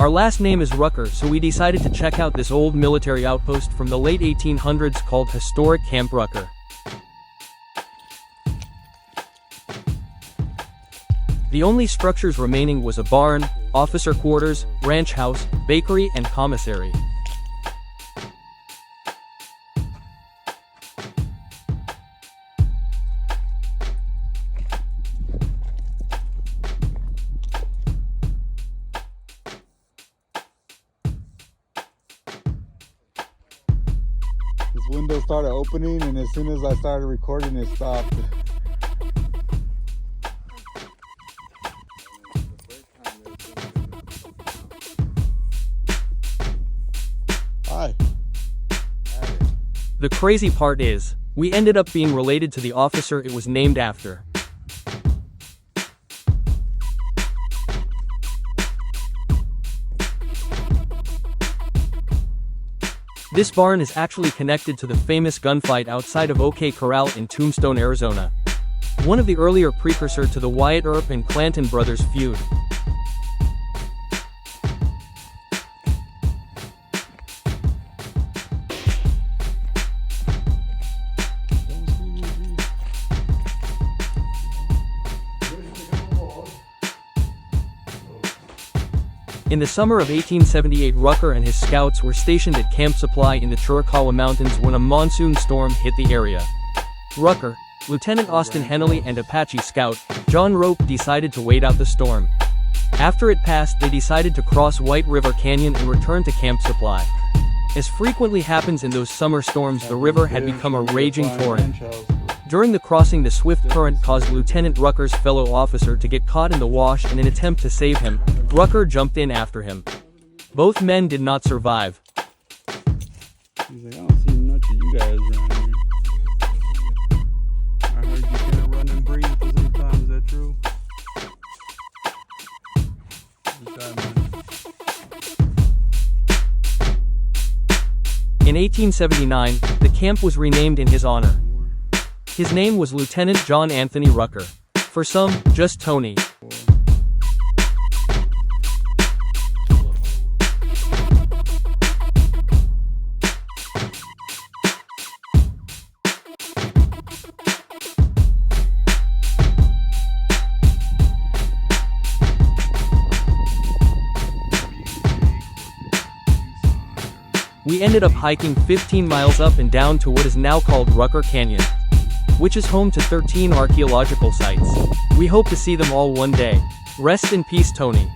Our last name is Rucker, so we decided to check out this old military outpost from the late 1800s called Historic Camp Rucker. The only structures remaining was a barn, officer quarters, ranch house, bakery, and commissary. This window started opening, and as soon as I started recording, it stopped. Hi. The crazy part is, we ended up being related to the officer it was named after. This barn is actually connected to the famous gunfight outside of OK Corral in Tombstone, Arizona. One of the earlier precursor to the Wyatt Earp and Clanton brothers feud. In the summer of 1878, Rucker and his scouts were stationed at Camp Supply in the Chiricahua Mountains when a monsoon storm hit the area. Rucker, Lieutenant Austin Hennelly, and Apache scout John Rope decided to wait out the storm. After it passed, they decided to cross White River Canyon and return to Camp Supply. As frequently happens in those summer storms, the river had become a raging torrent. During the crossing, the swift current caused Lieutenant Rucker's fellow officer to get caught in the wash. In an attempt to save him, Rucker jumped in after him. Both men did not survive. He's like, I don't see much of you guys around here. I heard you can't run and breathe at the same time. Is that true? Good job, man. In 1879, the camp was renamed in his honor. His name was Lieutenant John Anthony Rucker. For some, just Tony. We ended up hiking 15 miles up and down to what is now called Rucker Canyon, which is home to 13 archaeological sites. We hope to see them all one day. Rest in peace, Tony.